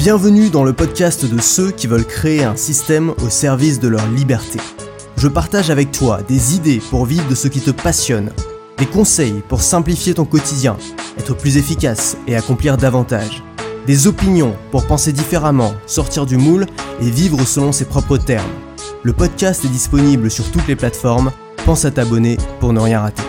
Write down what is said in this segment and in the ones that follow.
Bienvenue dans le podcast de ceux qui veulent créer un système au service de leur liberté. Je partage avec toi des idées pour vivre de ce qui te passionne, des conseils pour simplifier ton quotidien, être plus efficace et accomplir davantage, des opinions pour penser différemment, sortir du moule et vivre selon ses propres termes. Le podcast est disponible sur toutes les plateformes, pense à t'abonner pour ne rien rater.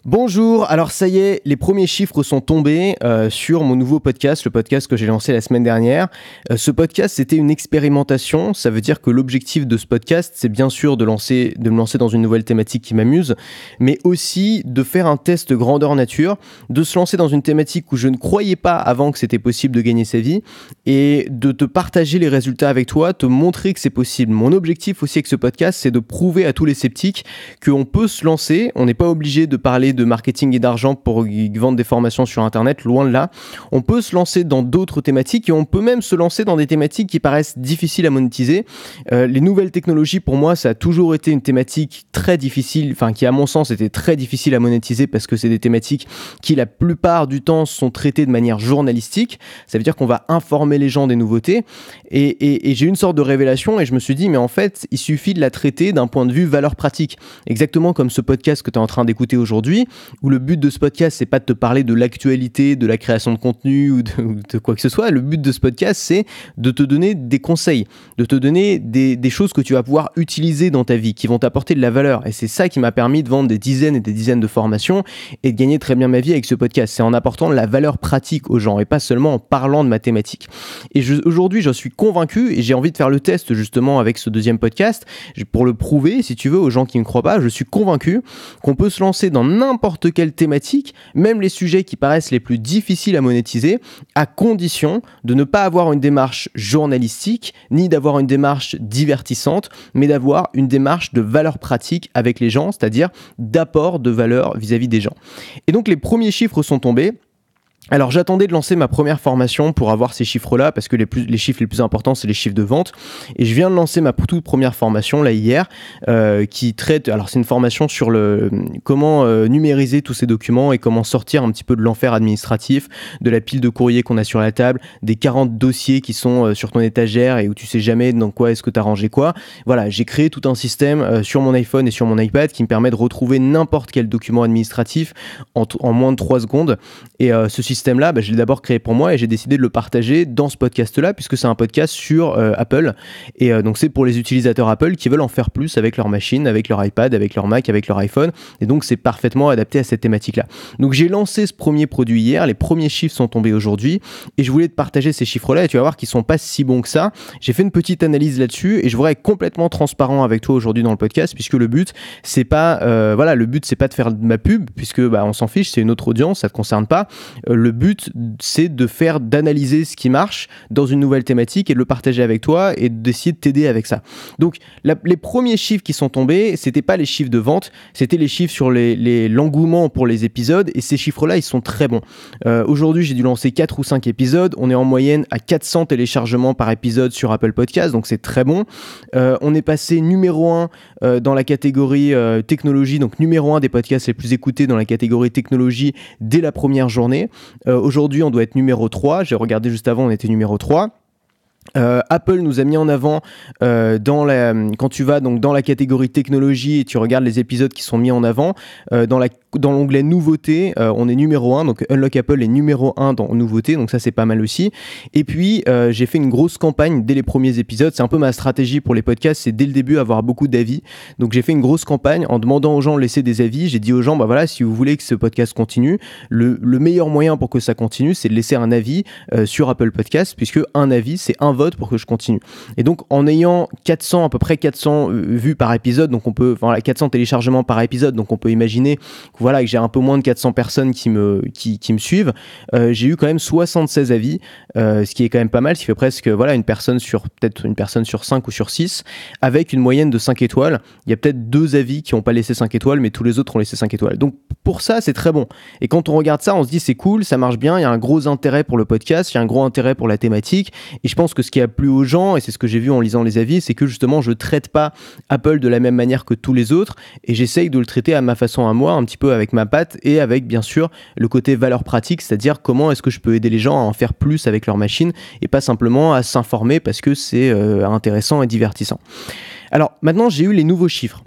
Bonjour, alors ça y est, les premiers chiffres sont tombés sur mon nouveau podcast, le podcast que j'ai lancé la semaine dernière. Ce podcast, c'était une expérimentation, ça veut dire que l'objectif de ce podcast, c'est bien sûr de me lancer dans une nouvelle thématique qui m'amuse, mais aussi de faire un test grandeur nature, de se lancer dans une thématique où je ne croyais pas avant que c'était possible de gagner sa vie, et de te partager les résultats avec toi, te montrer que c'est possible. Mon objectif aussi avec ce podcast, c'est de prouver à tous les sceptiques qu'on peut se lancer, on n'est pas obligé de parler de marketing et d'argent pour vendre des formations sur internet, loin de là. On peut se lancer dans d'autres thématiques et on peut même se lancer dans des thématiques qui paraissent difficiles à monétiser. Les nouvelles technologies, pour moi, ça a toujours été une thématique très difficile, qui à mon sens était très difficile à monétiser parce que c'est des thématiques qui la plupart du temps sont traitées de manière journalistique. Ça veut dire qu'on va informer les gens des nouveautés et j'ai eu une sorte de révélation et je me suis dit mais en fait il suffit de la traiter d'un point de vue valeur pratique, exactement comme ce podcast que tu es en train d'écouter aujourd'hui, où le but de ce podcast, c'est pas de te parler de l'actualité, de la création de contenu ou de quoi que ce soit. Le but de ce podcast, c'est de te donner des conseils, de te donner des choses que tu vas pouvoir utiliser dans ta vie, qui vont t'apporter de la valeur. Et c'est ça qui m'a permis de vendre des dizaines et des dizaines de formations et de gagner très bien ma vie avec ce podcast. C'est en apportant de la valeur pratique aux gens et pas seulement en parlant de mathématiques. Et aujourd'hui, je suis convaincu et j'ai envie de faire le test justement avec ce deuxième podcast pour le prouver, si tu veux, aux gens qui ne me croient pas. Je suis convaincu qu'on peut se lancer dans n'importe quelle thématique, même les sujets qui paraissent les plus difficiles à monétiser, à condition de ne pas avoir une démarche journalistique, ni d'avoir une démarche divertissante, mais d'avoir une démarche de valeur pratique avec les gens, c'est-à-dire d'apport de valeur vis-à-vis des gens. Et donc les premiers chiffres sont tombés. Alors j'attendais de lancer ma première formation pour avoir ces chiffres-là parce que les chiffres les plus importants c'est les chiffres de vente et je viens de lancer ma toute première formation là hier qui traite, alors c'est une formation sur comment numériser tous ces documents et comment sortir un petit peu de l'enfer administratif, de la pile de courriers qu'on a sur la table, des 40 dossiers qui sont sur ton étagère et où tu sais jamais dans quoi est-ce que tu as rangé quoi. Voilà, j'ai créé tout un système sur mon iPhone et sur mon iPad qui me permet de retrouver n'importe quel document administratif en moins de 3 secondes et ce système-là, je l'ai d'abord créé pour moi et j'ai décidé de le partager dans ce podcast-là puisque c'est un podcast sur Apple et donc c'est pour les utilisateurs Apple qui veulent en faire plus avec leur machine, avec leur iPad, avec leur Mac, avec leur iPhone et donc c'est parfaitement adapté à cette thématique-là. Donc j'ai lancé ce premier produit hier, les premiers chiffres sont tombés aujourd'hui et je voulais te partager ces chiffres-là et tu vas voir qu'ils sont pas si bons que ça. J'ai fait une petite analyse là-dessus et je voudrais être complètement transparent avec toi aujourd'hui dans le podcast puisque le but c'est pas le but c'est pas de faire de ma pub puisque on s'en fiche, c'est une autre audience, ça te concerne pas. Le but, c'est d'analyser ce qui marche dans une nouvelle thématique et de le partager avec toi et d'essayer de t'aider avec ça. Donc, les premiers chiffres qui sont tombés, c'était pas les chiffres de vente, c'était les chiffres sur l'engouement pour les épisodes et ces chiffres-là, ils sont très bons. Aujourd'hui, j'ai dû lancer 4 ou 5 épisodes. On est en moyenne à 400 téléchargements par épisode sur Apple Podcast, donc c'est très bon. On est passé numéro 1 dans la catégorie technologie, donc numéro 1 des podcasts les plus écoutés dans la catégorie technologie dès la première journée. Aujourd'hui, on doit être numéro 3. J'ai regardé juste avant, on était numéro 3. Apple nous a mis en avant quand tu vas donc dans la catégorie technologie et tu regardes les épisodes qui sont mis en avant dans l'onglet nouveautés, on est numéro 1, donc Unlock Apple est numéro 1 dans nouveautés, donc ça c'est pas mal aussi. Et puis j'ai fait une grosse campagne dès les premiers épisodes, c'est un peu ma stratégie pour les podcasts, c'est dès le début avoir beaucoup d'avis. Donc j'ai fait une grosse campagne en demandant aux gens de laisser des avis. J'ai dit aux gens si vous voulez que ce podcast continue, le meilleur moyen pour que ça continue c'est de laisser un avis sur Apple Podcast, puisque un avis c'est un vote pour que je continue. Et donc en ayant à peu près 400 vues par épisode, donc on peut 400 téléchargements par épisode, donc on peut imaginer que j'ai un peu moins de 400 personnes qui me suivent. J'ai eu quand même 76 avis, ce qui est quand même pas mal, ce qui fait presque une personne sur 5 ou sur 6 avec une moyenne de 5 étoiles. Il y a peut-être 2 avis qui n'ont pas laissé 5 étoiles, mais tous les autres ont laissé 5 étoiles. Donc pour ça, c'est très bon. Et quand on regarde ça, on se dit c'est cool, ça marche bien, il y a un gros intérêt pour le podcast, il y a un gros intérêt pour la thématique. Et je pense que ce qui a plu aux gens, et c'est ce que j'ai vu en lisant les avis, c'est que justement je traite pas Apple de la même manière que tous les autres et j'essaye de le traiter à ma façon à moi, un petit peu peu avec ma patte et avec bien sûr le côté valeur pratique, c'est-à-dire comment est-ce que je peux aider les gens à en faire plus avec leur machine et pas simplement à s'informer parce que c'est intéressant et divertissant. Alors maintenant, j'ai eu les nouveaux chiffres.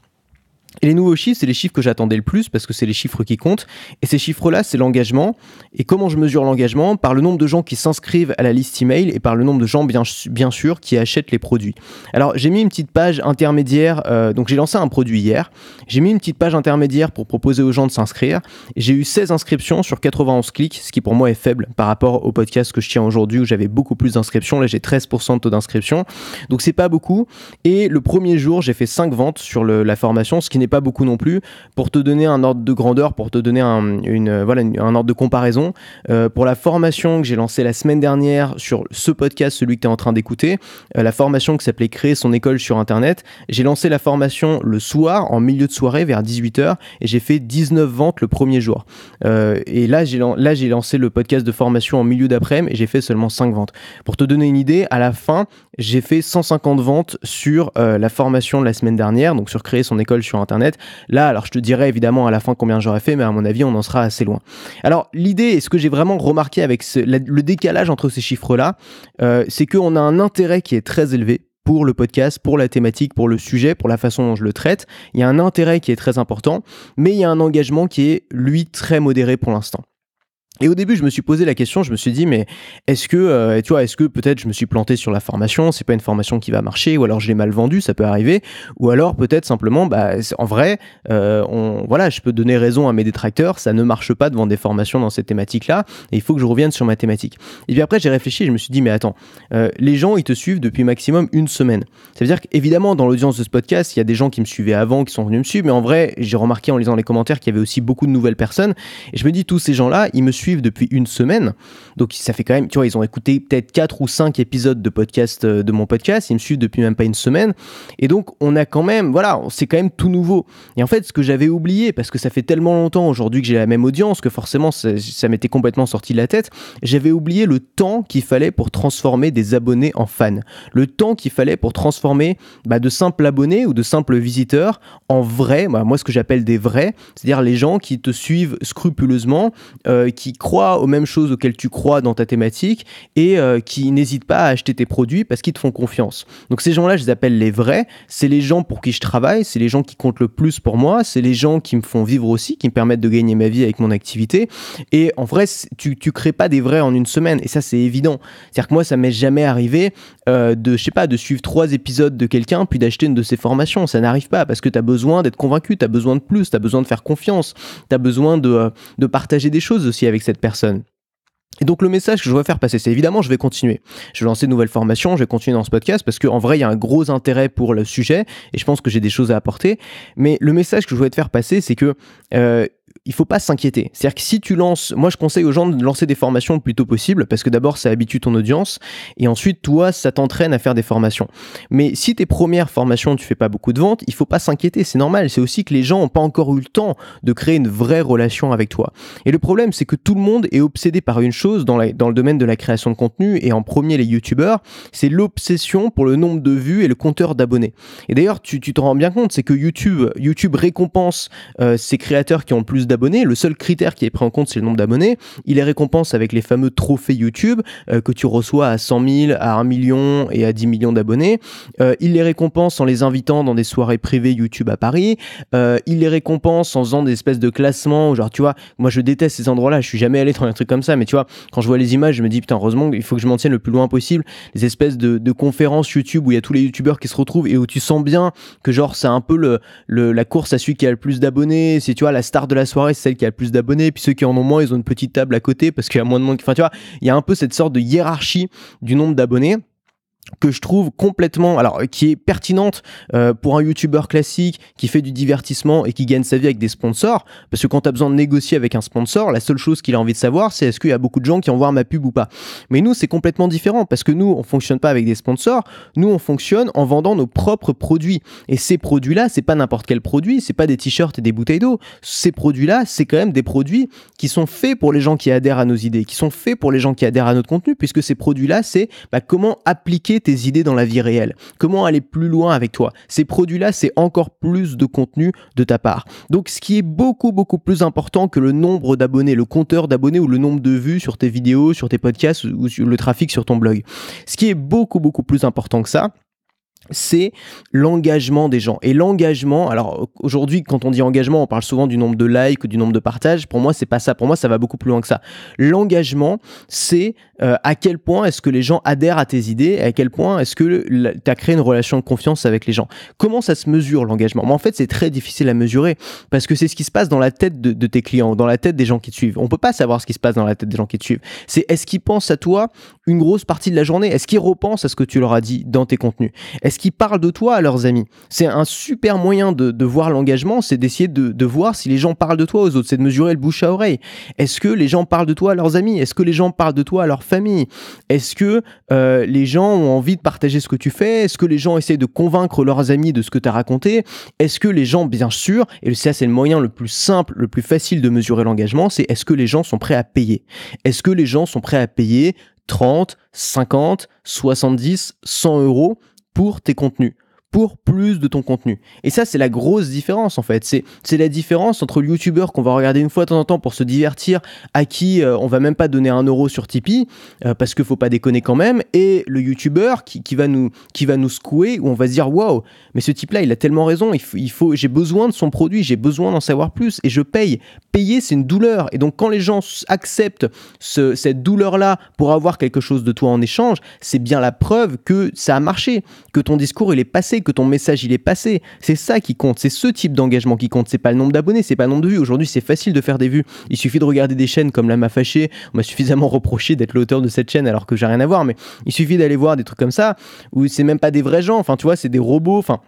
Et les nouveaux chiffres, c'est les chiffres que j'attendais le plus parce que c'est les chiffres qui comptent. Et ces chiffres-là, c'est l'engagement. Et comment je mesure l'engagement ? Par le nombre de gens qui s'inscrivent à la liste email et par le nombre de gens, bien sûr, qui achètent les produits. Alors, j'ai mis une petite page intermédiaire. Donc, j'ai lancé un produit hier. J'ai mis une petite page intermédiaire pour proposer aux gens de s'inscrire. J'ai eu 16 inscriptions sur 91 clics, ce qui pour moi est faible par rapport au podcast que je tiens aujourd'hui où j'avais beaucoup plus d'inscriptions. Là, j'ai 13% de taux d'inscription. Donc, c'est pas beaucoup. Et le premier jour, j'ai fait 5 ventes sur la formation, ce qui n'est pas beaucoup non plus. Pour te donner un ordre de grandeur, pour te donner un ordre de comparaison, pour la formation que j'ai lancée la semaine dernière sur ce podcast, celui que tu es en train d'écouter, la formation qui s'appelait Créer son école sur Internet, j'ai lancé la formation le soir, en milieu de soirée, vers 18h, et j'ai fait 19 ventes le premier jour. Et là, j'ai lancé le podcast de formation en milieu d'après-midi, et j'ai fait seulement 5 ventes. Pour te donner une idée, à la fin, j'ai fait 150 ventes sur la formation de la semaine dernière, donc sur Créer son école sur Internet. Là, alors je te dirai évidemment à la fin combien j'aurais fait, mais à mon avis, on en sera assez loin. Alors l'idée, et ce que j'ai vraiment remarqué avec le décalage entre ces chiffres-là, c'est qu'on a un intérêt qui est très élevé pour le podcast, pour la thématique, pour le sujet, pour la façon dont je le traite. Il y a un intérêt qui est très important, mais il y a un engagement qui est, lui, très modéré pour l'instant. Et au début, je me suis posé la question, je me suis dit, mais est-ce que peut-être je me suis planté sur la formation, c'est pas une formation qui va marcher, ou alors je l'ai mal vendue, ça peut arriver, ou alors peut-être simplement, en vrai, je peux donner raison à mes détracteurs, ça ne marche pas de vendre des formations dans cette thématique-là, et il faut que je revienne sur ma thématique. Et puis après, j'ai réfléchi et je me suis dit, mais attends, les gens, ils te suivent depuis maximum une semaine. Ça veut dire qu'évidemment, dans l'audience de ce podcast, il y a des gens qui me suivaient avant, qui sont venus me suivre, mais en vrai, j'ai remarqué en lisant les commentaires qu'il y avait aussi beaucoup de nouvelles personnes, et je me dis, tous ces gens-là, ils me suivent depuis une semaine, donc ça fait quand même, tu vois, ils ont écouté peut-être 4 ou 5 épisodes de mon podcast, ils me suivent depuis même pas une semaine, et donc on a quand même, c'est quand même tout nouveau. Et en fait, ce que j'avais oublié, parce que ça fait tellement longtemps aujourd'hui que j'ai la même audience, que forcément ça m'était complètement sorti de la tête, j'avais oublié le temps qu'il fallait pour transformer des abonnés en fans, le temps qu'il fallait pour transformer de simples abonnés ou de simples visiteurs en vrais, moi ce que j'appelle des vrais, c'est-à-dire les gens qui te suivent scrupuleusement, qui croient aux mêmes choses auxquelles tu crois dans ta thématique et qui n'hésitent pas à acheter tes produits parce qu'ils te font confiance. Donc ces gens-là, je les appelle les vrais, c'est les gens pour qui je travaille, c'est les gens qui comptent le plus pour moi, c'est les gens qui me font vivre aussi, qui me permettent de gagner ma vie avec mon activité. Et en vrai, tu crées pas des vrais en une semaine, et ça c'est évident. C'est-à-dire que moi, ça m'est jamais arrivé de suivre 3 épisodes de quelqu'un puis d'acheter une de ses formations. Ça n'arrive pas parce que tu as besoin d'être convaincu, tu as besoin de plus, tu as besoin de faire confiance, tu as besoin de partager des choses aussi avec cette personne. Et donc le message que je veux faire passer, c'est évidemment je vais continuer. Je vais lancer de nouvelles formations, je vais continuer dans ce podcast parce qu'en vrai il y a un gros intérêt pour le sujet et je pense que j'ai des choses à apporter. Mais le message que je voulais te faire passer, c'est que il faut pas s'inquiéter. C'est-à-dire que si tu lances, moi je conseille aux gens de lancer des formations le plus tôt possible parce que d'abord ça habitue ton audience et ensuite toi ça t'entraîne à faire des formations. Mais si tes premières formations tu fais pas beaucoup de ventes, il faut pas s'inquiéter, c'est normal. C'est aussi que les gens ont pas encore eu le temps de créer une vraie relation avec toi. Et le problème c'est que tout le monde est obsédé par une chose dans le domaine de la création de contenu et en premier les youtubeurs, c'est l'obsession pour le nombre de vues et le compteur d'abonnés. Et d'ailleurs tu te rends bien compte, c'est que YouTube récompense ces créateurs qui ont le plus d'abonnés. Le seul critère qui est pris en compte, c'est le nombre d'abonnés. Il les récompense avec les fameux trophées YouTube que tu reçois à 100 000, à 1 million et à 10 millions d'abonnés. Il les récompense en les invitant dans des soirées privées YouTube à Paris. Il les récompense en faisant des espèces de classements. Genre, tu vois, moi je déteste ces endroits-là. Je suis jamais allé dans un truc comme ça, mais tu vois, quand je vois les images, je me dis putain, heureusement, il faut que je m'en tienne le plus loin possible. Les espèces de conférences YouTube où il y a tous les YouTubeurs qui se retrouvent et où tu sens bien que genre c'est un peu la course à celui qui a le plus d'abonnés. C'est, tu vois, la star de la soirée, c'est celle qui a le plus d'abonnés, puis ceux qui en ont moins, ils ont une petite table à côté parce qu'il y a moins de monde. Enfin, tu vois, il y a un peu cette sorte de hiérarchie du nombre d'abonnés que je trouve complètement, alors qui est pertinente pour un youtubeur classique qui fait du divertissement et qui gagne sa vie avec des sponsors, parce que quand tu as besoin de négocier avec un sponsor, la seule chose qu'il a envie de savoir, c'est est-ce qu'il y a beaucoup de gens qui vont voir ma pub ou pas. Mais nous, c'est complètement différent, parce que nous, on fonctionne pas avec des sponsors, nous, on fonctionne en vendant nos propres produits. Et ces produits-là, c'est pas n'importe quel produit, c'est pas des t-shirts et des bouteilles d'eau. Ces produits-là, c'est quand même des produits qui sont faits pour les gens qui adhèrent à nos idées, qui sont faits pour les gens qui adhèrent à notre contenu, puisque ces produits-là, c'est comment appliquer appliquer tes idées dans la vie réelle, comment aller plus loin avec toi. Ces produits-là, c'est encore plus de contenu de ta part. Donc, ce qui est beaucoup, beaucoup plus important que le nombre d'abonnés, le compteur d'abonnés ou le nombre de vues sur tes vidéos, sur tes podcasts ou sur le trafic sur ton blog. Ce qui est beaucoup, beaucoup plus important que ça, c'est l'engagement des gens. Et l'engagement, alors aujourd'hui, quand on dit engagement, on parle souvent du nombre de likes ou du nombre de partages. Pour moi, c'est pas ça. Pour moi, ça va beaucoup plus loin que ça. L'engagement, c'est à quel point est-ce que les gens adhèrent à tes idées et à quel point est-ce que tu as créé une relation de confiance avec les gens. Comment ça se mesure, l'engagement? En fait, c'est très difficile à mesurer parce que c'est ce qui se passe dans la tête de tes clients, dans la tête des gens qui te suivent. On peut pas savoir ce qui se passe dans la tête des gens qui te suivent. C'est est-ce qu'ils pensent à toi une grosse partie de la journée? Est-ce qu'ils repensent à ce que tu leur as dit dans tes contenus? Est-ce qu'ils parlent de toi à leurs amis? C'est un super moyen de voir l'engagement, c'est d'essayer de voir si les gens parlent de toi aux autres, c'est de mesurer le bouche à oreille. Est-ce que les gens parlent de toi à leurs amis? Est-ce que les gens parlent de toi à leur famille? Est-ce que les gens ont envie de partager ce que tu fais? Est-ce que les gens essaient de convaincre leurs amis de ce que tu as raconté? Est-ce que les gens, bien sûr, et ça c'est le moyen le plus simple, le plus facile de mesurer l'engagement, c'est est-ce que les gens sont prêts à payer? Est-ce que les gens sont prêts à payer 30, 50, 70, 100 euros pour tes contenus, pour plus de ton contenu? Et ça, c'est la grosse différence en fait. C'est la différence entre le youtubeur qu'on va regarder une fois de temps en temps pour se divertir, à qui on va même pas donner 1 euro sur Tipeee, parce qu'il faut pas déconner quand même, et le youtubeur qui va nous secouer, où on va se dire waouh, mais ce type-là, il a tellement raison, j'ai besoin de son produit, j'ai besoin d'en savoir plus, et je paye. Payer, c'est une douleur. Et donc, quand les gens acceptent cette douleur-là pour avoir quelque chose de toi en échange, c'est bien la preuve que ça a marché, que ton discours, il est passé, que ton message, il est passé. C'est ça qui compte. C'est ce type d'engagement qui compte. C'est pas le nombre d'abonnés, c'est pas le nombre de vues. Aujourd'hui, c'est facile de faire des vues. Il suffit de regarder des chaînes comme La M'a Fâché. On m'a suffisamment reproché d'être l'auteur de cette chaîne alors que j'ai rien à voir, mais il suffit d'aller voir des trucs comme ça où c'est même pas des vrais gens. Enfin, tu vois, c'est des robots. Enfin,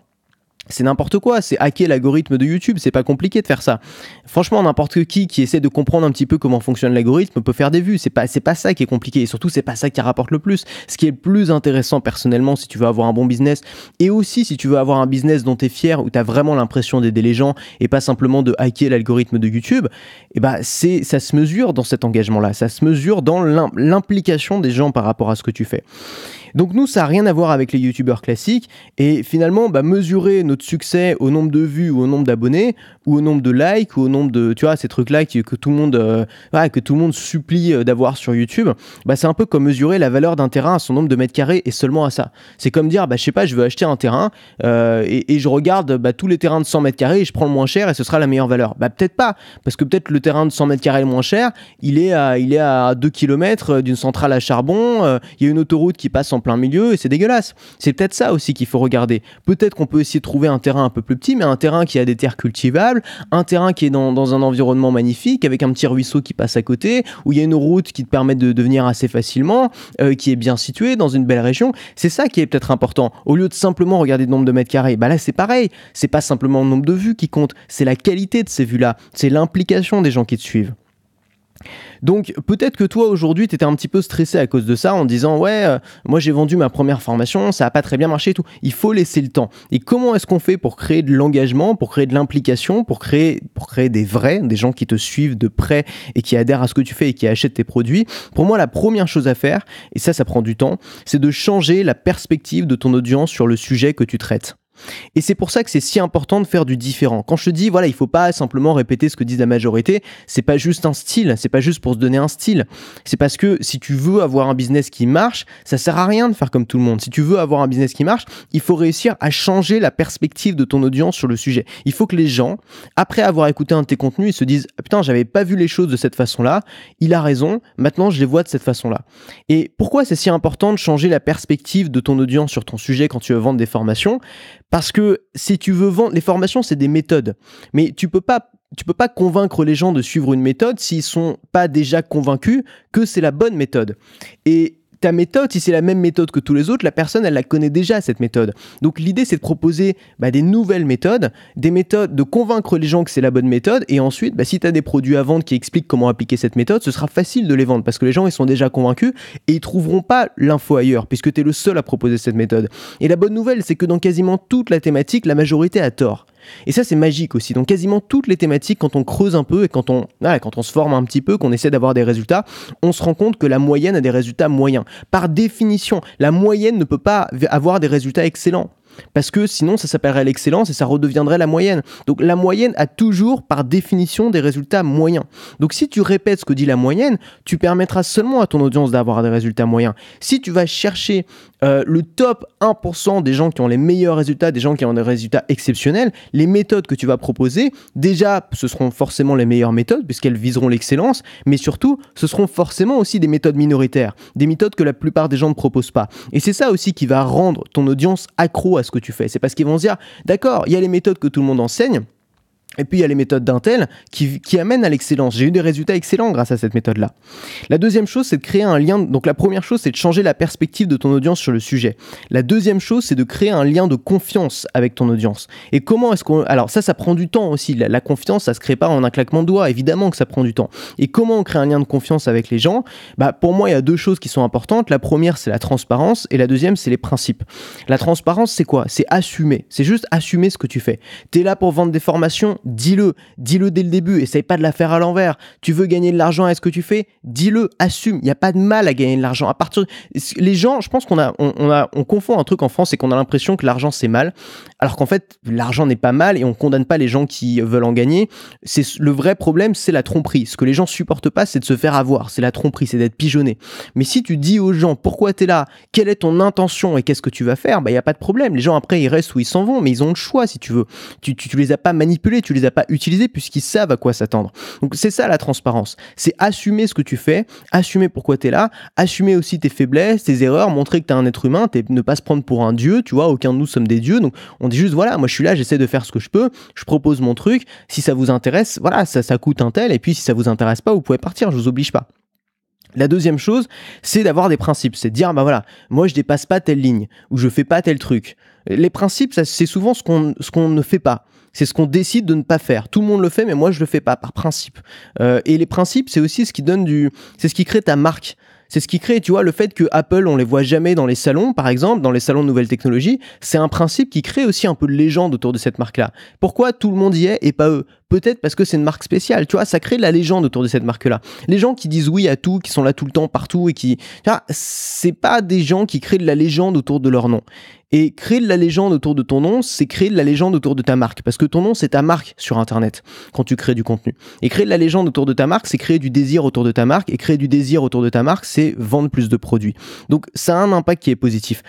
c'est n'importe quoi, c'est hacker l'algorithme de YouTube, c'est pas compliqué de faire ça. Franchement, n'importe qui essaie de comprendre un petit peu comment fonctionne l'algorithme peut faire des vues, c'est pas ça qui est compliqué, et surtout c'est pas ça qui rapporte le plus. Ce qui est le plus intéressant personnellement si tu veux avoir un bon business, et aussi si tu veux avoir un business dont tu es fier, où tu as vraiment l'impression d'aider les gens, et pas simplement de hacker l'algorithme de YouTube, et ça se mesure dans cet engagement-là, ça se mesure dans l'implication des gens par rapport à ce que tu fais. Donc nous, ça n'a rien à voir avec les youtubeurs classiques, et finalement, mesurer notre succès au nombre de vues ou au nombre d'abonnés, ou au nombre de likes, ou au nombre de, tu vois, ces trucs-là que tout le monde supplie d'avoir sur YouTube, c'est un peu comme mesurer la valeur d'un terrain à son nombre de mètres carrés et seulement à ça. C'est comme dire, je sais pas, je veux acheter un terrain et je regarde tous les terrains de 100 mètres carrés et je prends le moins cher et ce sera la meilleure valeur. Peut-être pas, parce que peut-être le terrain de 100 mètres carrés le moins cher, il est à 2 km d'une centrale à charbon, il y a une autoroute qui passe en plein milieu et c'est dégueulasse. C'est peut-être ça aussi qu'il faut regarder. Peut-être qu'on peut essayer de trouver un terrain un peu plus petit, mais un terrain qui a des terres cultivables, un terrain qui est dans un environnement magnifique, avec un petit ruisseau qui passe à côté, où il y a une route qui te permet de venir assez facilement, qui est bien située dans une belle région. C'est ça qui est peut-être important. Au lieu de simplement regarder le nombre de mètres carrés, là c'est pareil. C'est pas simplement le nombre de vues qui compte, c'est la qualité de ces vues-là, c'est l'implication des gens qui te suivent. Donc peut-être que toi aujourd'hui tu étais un petit peu stressé à cause de ça en disant moi j'ai vendu ma première formation, ça a pas très bien marché et tout. Il faut laisser le temps. Et comment est-ce qu'on fait pour créer de l'engagement, pour créer de l'implication, pour créer des gens qui te suivent de près et qui adhèrent à ce que tu fais et qui achètent tes produits? Pour moi, la première chose à faire, et ça prend du temps, c'est de changer la perspective de ton audience sur le sujet que tu traites. Et c'est pour ça que c'est si important de faire du différent. Quand je te dis, il faut pas simplement répéter ce que dit la majorité, c'est pas juste un style, c'est pas juste pour se donner un style. C'est parce que si tu veux avoir un business qui marche, ça sert à rien de faire comme tout le monde. Si tu veux avoir un business qui marche, il faut réussir à changer la perspective de ton audience sur le sujet. Il faut que les gens, après avoir écouté un de tes contenus, ils se disent, putain, j'avais pas vu les choses de cette façon-là, il a raison, maintenant je les vois de cette façon-là. Et pourquoi c'est si important de changer la perspective de ton audience sur ton sujet quand tu veux vendre des formations? Parce que si tu veux vendre, les formations, c'est des méthodes. Mais tu peux pas convaincre les gens de suivre une méthode s'ils sont pas déjà convaincus que c'est la bonne méthode. Et ta méthode, si c'est la même méthode que tous les autres, la personne, elle la connaît déjà, cette méthode. Donc l'idée, c'est de proposer des nouvelles méthodes, des méthodes, de convaincre les gens que c'est la bonne méthode, et ensuite, si tu as des produits à vendre qui expliquent comment appliquer cette méthode, ce sera facile de les vendre, parce que les gens, ils sont déjà convaincus, et ils trouveront pas l'info ailleurs, puisque tu es le seul à proposer cette méthode. Et la bonne nouvelle, c'est que dans quasiment toute la thématique, la majorité a tort. Et ça, c'est magique aussi. Donc quasiment toutes les thématiques, quand on creuse un peu et quand on se forme un petit peu, qu'on essaie d'avoir des résultats, on se rend compte que la moyenne a des résultats moyens. Par définition, la moyenne ne peut pas avoir des résultats excellents. Parce que sinon, ça s'appellerait l'excellence et ça redeviendrait la moyenne. Donc la moyenne a toujours, par définition, des résultats moyens. Donc si tu répètes ce que dit la moyenne, tu permettras seulement à ton audience d'avoir des résultats moyens. Si tu vas chercher le top 1% des gens qui ont les meilleurs résultats, des gens qui ont des résultats exceptionnels, les méthodes que tu vas proposer, déjà, ce seront forcément les meilleures méthodes puisqu'elles viseront l'excellence, mais surtout, ce seront forcément aussi des méthodes minoritaires, des méthodes que la plupart des gens ne proposent pas. Et c'est ça aussi qui va rendre ton audience accro à ce que tu fais. C'est parce qu'ils vont se dire, d'accord, il y a les méthodes que tout le monde enseigne, et puis il y a les méthodes d'Intel qui amènent à l'excellence. J'ai eu des résultats excellents grâce à cette méthode-là. La deuxième chose, c'est de créer un lien. Donc la première chose, c'est de changer la perspective de ton audience sur le sujet. La deuxième chose, c'est de créer un lien de confiance avec ton audience. Et comment est-ce qu'on... Alors ça prend du temps aussi. La confiance, ça se crée pas en un claquement de doigts. Évidemment que ça prend du temps. Et comment on crée un lien de confiance avec les gens ? Pour moi, il y a deux choses qui sont importantes. La première, c'est la transparence. Et la deuxième, c'est les principes. La transparence, c'est quoi ? C'est assumer. C'est juste assumer ce que tu fais. Tu es là pour vendre des formations ? Dis-le dès le début, essaye pas de la faire à l'envers. Tu veux gagner de l'argent avec ce que tu fais, dis-le, assume. Il n'y a pas de mal à gagner de l'argent. Les gens, je pense on confond un truc en France, c'est qu'on a l'impression que l'argent c'est mal, alors qu'en fait l'argent n'est pas mal et on condamne pas les gens qui veulent en gagner. Le vrai problème, c'est la tromperie. Ce que les gens supportent pas, c'est de se faire avoir, c'est la tromperie, c'est d'être pigeonné. Mais si tu dis aux gens pourquoi tu es là, quelle est ton intention et qu'est-ce que tu vas faire, il y a pas de problème. Les gens après ils restent ou ils s'en vont, mais ils ont le choix si tu veux. Tu les as pas manipulés, tu les as pas utilisés puisqu'ils savent à quoi s'attendre. Donc c'est ça la transparence, c'est assumer ce que tu fais, assumer pourquoi tu es là, assumer aussi tes faiblesses, tes erreurs, montrer que tu es un être humain, ne pas se prendre pour un dieu, tu vois, aucun de nous sommes des dieux, donc on dit juste voilà, moi je suis là, j'essaie de faire ce que je peux, je propose mon truc, si ça vous intéresse, voilà, ça coûte un tel, et puis si ça vous intéresse pas, vous pouvez partir, je vous oblige pas. La deuxième chose, c'est d'avoir des principes, c'est de dire voilà, moi je dépasse pas telle ligne, ou je fais pas tel truc. Les principes, c'est souvent ce qu'on ne fait pas. C'est ce qu'on décide de ne pas faire. Tout le monde le fait, mais moi je le fais pas par principe. Et les principes, c'est aussi ce qui c'est ce qui crée ta marque. C'est ce qui crée, tu vois, le fait que Apple, on les voit jamais dans les salons, par exemple, dans les salons de nouvelles technologies, c'est un principe qui crée aussi un peu de légende autour de cette marque-là. Pourquoi tout le monde y est et pas eux ? Peut-être parce que c'est une marque spéciale, tu vois, ça crée de la légende autour de cette marque-là. Les gens qui disent oui à tout, qui sont là tout le temps, partout, et tu vois, c'est pas des gens qui créent de la légende autour de leur nom. Et créer de la légende autour de ton nom, c'est créer de la légende autour de ta marque. Parce que ton nom, c'est ta marque sur Internet, quand tu crées du contenu. Et créer de la légende autour de ta marque, c'est créer du désir autour de ta marque. Et créer du désir autour de ta marque, c'est vendre plus de produits. Donc, ça a un impact qui est positif.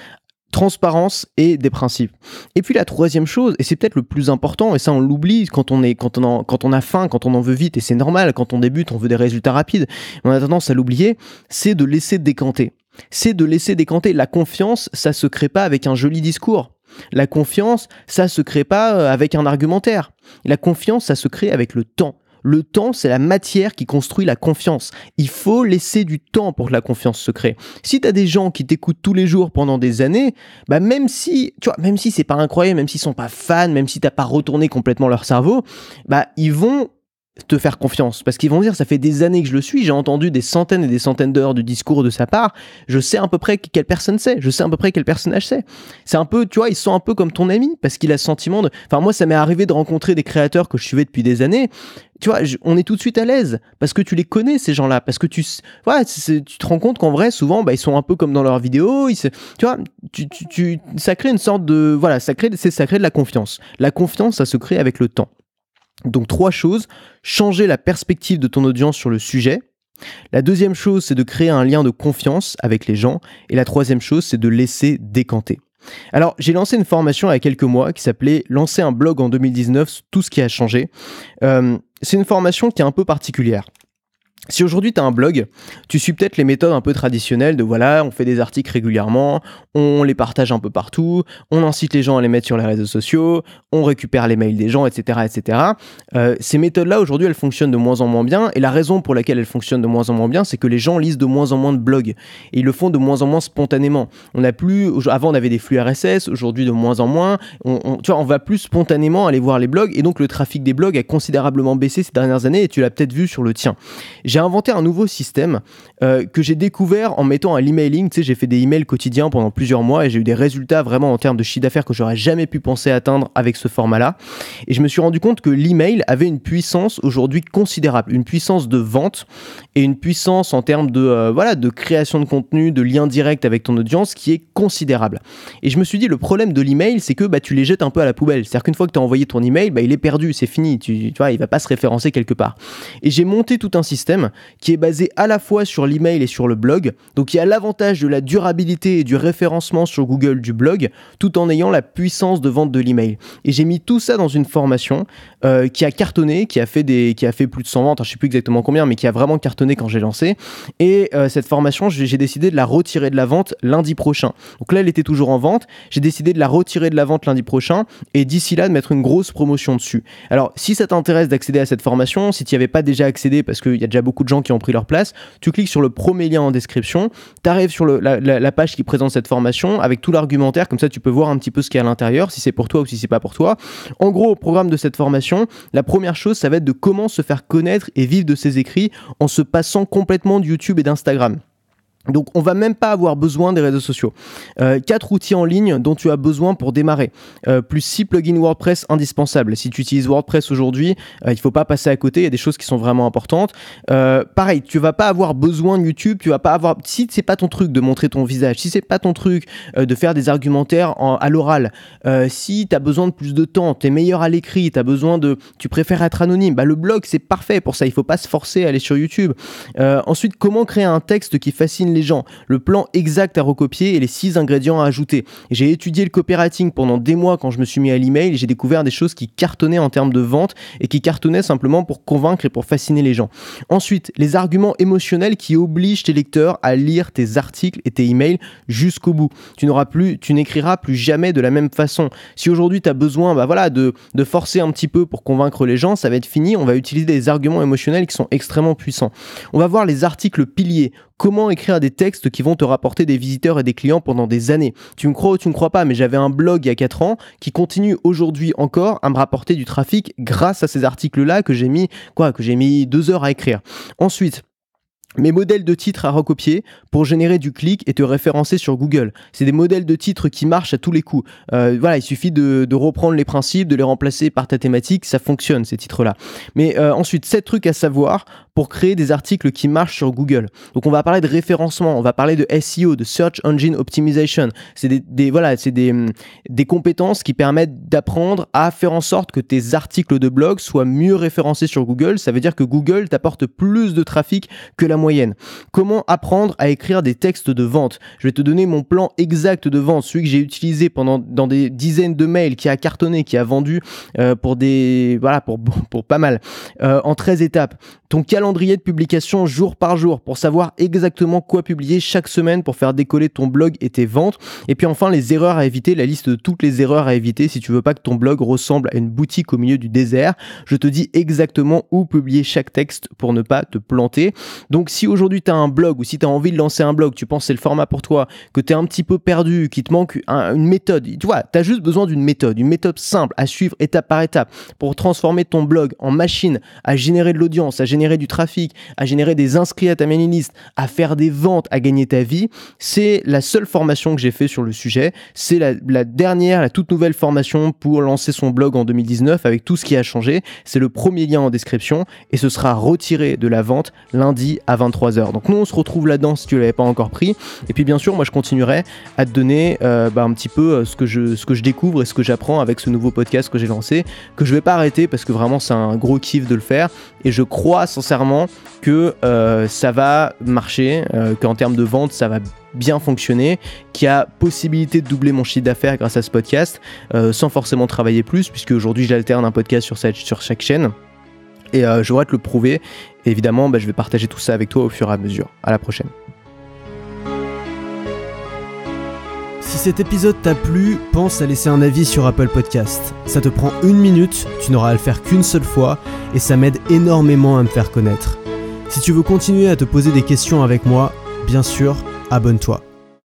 Transparence et des principes. Et puis la troisième chose, et c'est peut-être le plus important, et ça on l'oublie quand on a faim, quand on en veut vite, et c'est normal, quand on débute, on veut des résultats rapides, on a tendance à l'oublier, c'est de laisser décanter. C'est de laisser décanter. La confiance, ça se crée pas avec un joli discours. La confiance, ça se crée pas avec un argumentaire. La confiance, ça se crée avec le temps. Le temps, c'est la matière qui construit la confiance. Il faut laisser du temps pour que la confiance se crée. Si tu as des gens qui t'écoutent tous les jours pendant des années, même si c'est pas incroyable, même s'ils sont pas fans, même si t'as pas retourné complètement leur cerveau, ils vont te faire confiance, parce qu'ils vont dire ça fait des années que je le suis, j'ai entendu des centaines et des centaines d'heures de discours de sa part, je sais à peu près quelle personne c'est, je sais à peu près quel personnage c'est. C'est un peu, tu vois, ils sont un peu comme ton ami, parce qu'il a ce sentiment de... Enfin, moi, ça m'est arrivé de rencontrer des créateurs que je suivais depuis des années, tu vois, on est tout de suite à l'aise, parce que tu les connais, ces gens-là, parce que tu te rends compte qu'en vrai, souvent, ils sont un peu comme dans leurs vidéos, tu vois, ça crée une sorte de... Voilà, ça crée de la confiance. La confiance, ça se crée avec le temps. Donc 3 choses, changer la perspective de ton audience sur le sujet. La deuxième chose, c'est de créer un lien de confiance avec les gens. Et la troisième chose, c'est de laisser décanter. Alors, j'ai lancé une formation il y a quelques mois qui s'appelait « Lancer un blog en 2019, tout ce qui a changé ». C'est une formation qui est un peu particulière. Si aujourd'hui tu as un blog, tu suis peut-être les méthodes un peu traditionnelles de voilà, on fait des articles régulièrement, on les partage un peu partout, on incite les gens à les mettre sur les réseaux sociaux, on récupère les mails des gens, etc. etc. Ces méthodes-là, aujourd'hui, elles fonctionnent de moins en moins bien, et la raison pour laquelle elles fonctionnent de moins en moins bien, c'est que les gens lisent de moins en moins de blogs, et ils le font de moins en moins spontanément. Avant on avait des flux RSS, aujourd'hui de moins en moins, on va plus spontanément aller voir les blogs, et donc le trafic des blogs a considérablement baissé ces dernières années, et tu l'as peut-être vu sur le tien. J'ai inventé un nouveau système que j'ai découvert en mettant à l'emailing. Tu sais, j'ai fait des emails quotidiens pendant plusieurs mois et j'ai eu des résultats vraiment en termes de chiffre d'affaires que j'aurais jamais pu penser atteindre avec ce format-là. Et je me suis rendu compte que l'email avait une puissance aujourd'hui considérable, une puissance de vente et une puissance en termes de création de contenu, de lien direct avec ton audience qui est considérable. Et je me suis dit, le problème de l'email, c'est que tu les jettes un peu à la poubelle. C'est-à-dire qu'une fois que tu as envoyé ton email, il est perdu, c'est fini. Tu vois, il va pas se référencer quelque part. Et j'ai monté tout un système qui est basé à la fois sur l'email et sur le blog. Donc il y a l'avantage de la durabilité et du référencement sur Google du blog, tout en ayant la puissance de vente de l'email. Et j'ai mis tout ça dans une formation qui a cartonné, qui a fait plus de 100 ventes, je sais plus exactement combien, mais qui a vraiment cartonné quand j'ai lancé. Et cette formation, j'ai décidé de la retirer de la vente lundi prochain. Donc là, elle était toujours en vente. J'ai décidé de la retirer de la vente lundi prochain et d'ici là, de mettre une grosse promotion dessus. Alors, si ça t'intéresse d'accéder à cette formation, si tu n'y avais pas déjà accédé, parce qu'il y a déjà beaucoup de gens qui ont pris leur place, tu cliques sur le premier lien en description, tu arrives sur la page qui présente cette formation avec tout l'argumentaire, comme ça tu peux voir un petit peu ce qu'il y a à l'intérieur, si c'est pour toi ou si c'est pas pour toi. En gros, au programme de cette formation, la première chose, ça va être de comment se faire connaître et vivre de ses écrits en se passant complètement de YouTube et d'Instagram. Donc on va même pas avoir besoin des réseaux sociaux. 4 outils en ligne dont tu as besoin pour démarrer. Plus 6 plugins WordPress indispensables. Si tu utilises WordPress aujourd'hui, il faut pas passer à côté, il y a des choses qui sont vraiment importantes. Pareil, tu vas pas avoir besoin de YouTube, tu vas pas avoir, si c'est pas ton truc de montrer ton visage, si c'est pas ton truc de faire des argumentaires à l'oral, si tu as besoin de plus de temps, tu es meilleur à l'écrit, tu préfères être anonyme, le blog c'est parfait pour ça, il faut pas se forcer à aller sur YouTube. Ensuite, comment créer un texte qui fascine les gens, le plan exact à recopier et les 6 ingrédients à ajouter. Et j'ai étudié le copywriting pendant des mois quand je me suis mis à l'email et j'ai découvert des choses qui cartonnaient en termes de vente et qui cartonnaient simplement pour convaincre et pour fasciner les gens. Ensuite, les arguments émotionnels qui obligent tes lecteurs à lire tes articles et tes emails jusqu'au bout. Tu n'écriras plus jamais de la même façon. Si aujourd'hui tu as besoin de forcer un petit peu pour convaincre les gens, ça va être fini, on va utiliser des arguments émotionnels qui sont extrêmement puissants. On va voir les articles piliers. Comment écrire des textes qui vont te rapporter des visiteurs et des clients pendant des années. Tu me crois ou tu ne crois pas, mais j'avais un blog il y a 4 ans qui continue aujourd'hui encore à me rapporter du trafic grâce à ces articles-là que j'ai mis 2 heures à écrire. Ensuite, mes modèles de titres à recopier pour générer du clic et te référencer sur Google. C'est des modèles de titres qui marchent à tous les coups. Il suffit de reprendre les principes, de les remplacer par ta thématique, ça fonctionne ces titres-là. Mais ensuite, 7 trucs à savoir pour créer des articles qui marchent sur Google. Donc on va parler de référencement, on va parler de SEO, de Search Engine Optimization. C'est des compétences qui permettent d'apprendre à faire en sorte que tes articles de blog soient mieux référencés sur Google. Ça veut dire que Google t'apporte plus de trafic que la moyenne. Comment apprendre à écrire des textes de vente? Je vais te donner mon plan exact de vente, celui que j'ai utilisé dans des dizaines de mails, qui a cartonné, qui a vendu pour pas mal, en 13 étapes. Ton calendrier de publication jour par jour pour savoir exactement quoi publier chaque semaine pour faire décoller ton blog et tes ventes. Et puis enfin, les erreurs à éviter, la liste de toutes les erreurs à éviter si tu veux pas que ton blog ressemble à une boutique au milieu du désert. Je te dis exactement où publier chaque texte pour ne pas te planter. Donc si aujourd'hui tu as un blog ou si tu as envie de lancer un blog, tu penses que c'est le format pour toi, que tu es un petit peu perdu, qu'il te manque une méthode, tu vois, tu as juste besoin d'une méthode simple à suivre étape par étape pour transformer ton blog en machine à générer de l'audience, à générer du trafic, à générer des inscrits à ta mailing list, à faire des ventes, à gagner ta vie. C'est la seule formation que j'ai fait sur le sujet. C'est la toute nouvelle formation pour lancer son blog en 2019 avec tout ce qui a changé. C'est le premier lien en description et ce sera retiré de la vente lundi à 23h. Donc nous, on se retrouve là-dedans si tu ne l'avais pas encore pris. Et puis bien sûr, moi je continuerai à te donner un petit peu ce que je découvre et ce que j'apprends avec ce nouveau podcast que j'ai lancé, que je ne vais pas arrêter parce que vraiment c'est un gros kiff de le faire et je crois sincèrement que ça va marcher, qu'en termes de vente ça va bien fonctionner, qu'il y a possibilité de doubler mon chiffre d'affaires grâce à ce podcast sans forcément travailler plus, puisque aujourd'hui j'alterne un podcast sur chaque chaîne et je voudrais te le prouver et évidemment je vais partager tout ça avec toi au fur et à mesure. À la prochaine. Si cet épisode t'a plu, pense à laisser un avis sur Apple Podcast. Ça te prend 1 minute, tu n'auras à le faire qu'une seule fois et ça m'aide énormément à me faire connaître. Si tu veux continuer à te poser des questions avec moi, bien sûr, abonne-toi.